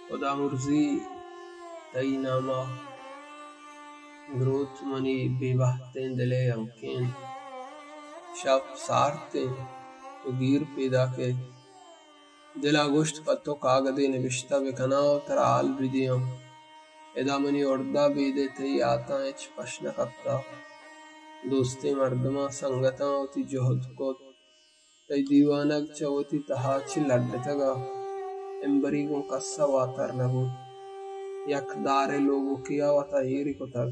خدا مرزی تئی نامہ گروت منی بے بہتیں دلے امکین شب سارتیں تو گیر پیدا کے دلا گوشت پتو کاغذی نوشتہ بکناو ترا آل بدیاں ادا منی اردہ بیدے تئی آتاں اچ پشن کپتا دوستی مردماں سنگتاں ہوتی جہد کو تئی دیوانگ چوتی تہا چی لڈتگا امبری گوں کسا واتر نبو یک دارے لوگو کیا وطا ہیری کو تگ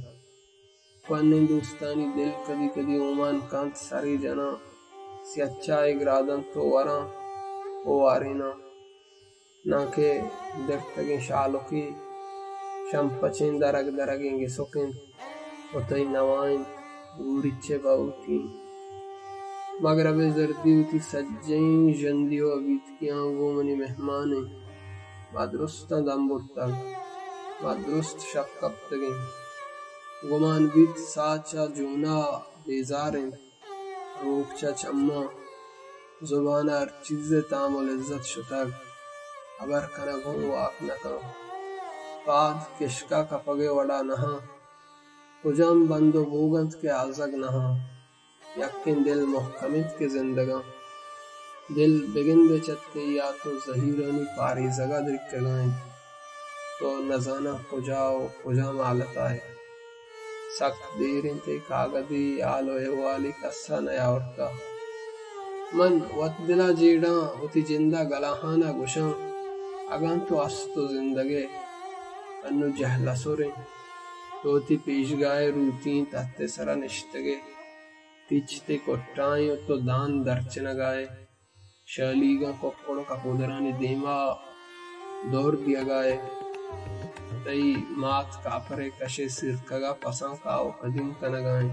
فنن دوستانی دل کدی کدی اومان کانت سری جنا سی اچھا گرادن تو وراں او وارینا نہ کہ درتگیں شالو کی شم پچین درگ درگیں گے سکن و تئی نوائن گوڑچے باوٹی مغرب زردی ہوتی سجیں جندیو ابیت کیاں وہ منی مہمانیں مادرستاں دم برتگ مادرست شب کپتگیں گمان بیت ساچا جونا بیزاریں روکچا چمہ زبانہ ہر چیز تام و لذت شتگ ابر کنگوں واک نکاں پاد کشکا کپگے وڑا نہاں کجام بندو بوگنت کے آزگ نہاں یکن دل محکمت کے زندگاں دل بگندے چتے یا تو ظہیرانی پاری زگہ درکگائیں تو نزانہ کجاو کجام حالت آئے سخت دیریں تے کاغذی آلو احوالی کسا نیا اٹھتا من وط دلا جیڑاں ہوتی جندہ گلاہانا گشاں اگاں تو استو زندگے انو جہلا سوریں توتی پیشگائے روتیں تحت سرا نشتگے تیچتے کٹائیں تو دان درچنگائے شالیگاں کپڑوں کپودرانی دیما دور دیا گائے تئی مات کاپرے کشے سرکگا پساں کاؤ قدیم کنگائیں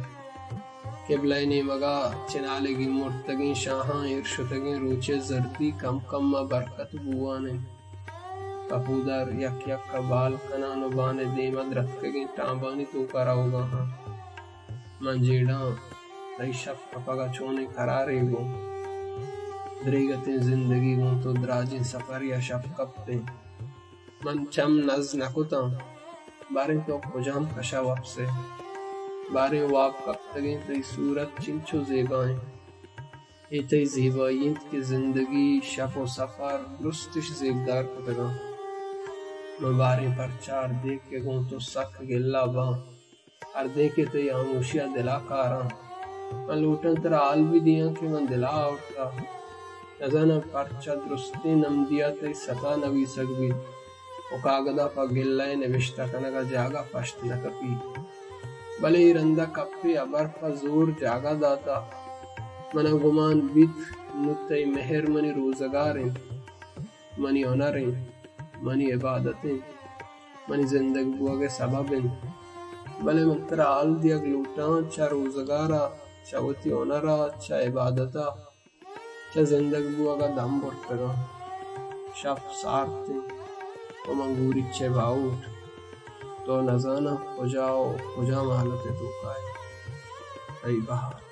قبلینی مگا چنالے گی مرتگیں شاہاں ارشتگیں روچے زردی کم کم برکت بوانے کپودر یک یک کبال کنانو بانے دیمہ درکگیں ٹامبانی تو کرا ہوگا ہاں من جیڑاں تئی شب کپگا چونے قرارے گو دریگتیں زندگی گوں تو دراجیں سفر یا شب کپتیں من چم نز نکتاں باریں تو کجام کشا وپ سے باریں واپ کپتگیں تئی صورت چنچو زیبائیں ای تئی زیبائیت کی زندگی شب و سفر درستش زیبدار کتگاں میں باریں پرچار دیکھ کے گوں تو سک گلہ باں ہر دیکھے تئی آموشیہ دلا کاراں من لوٹن تر آل بھی دیاں کہ من دلا آوٹتا نزانہ پرچہ درستی نمدیا تئی ستا نوی سک بھی او کاغدہ پا گلہ نوشتہ کنگا جاگا پشت نکپی بلے رندہ کپی ابر پا زور جاگا داتا منا گمان بیت نتائی مہر منی روزگاریں منی ہنریں منی عبادتیں منی زندگ بوگے سببیں بلے منتر آل دیگ لوٹاں چا روزگارا چا وتی ہنرا چا عبادتا چا زندگ بوگا دم برتگا شب سارتیں تو منگوری چے باؤٹ تو نزانہ کجاو کجا محلت تو کائے ای بہار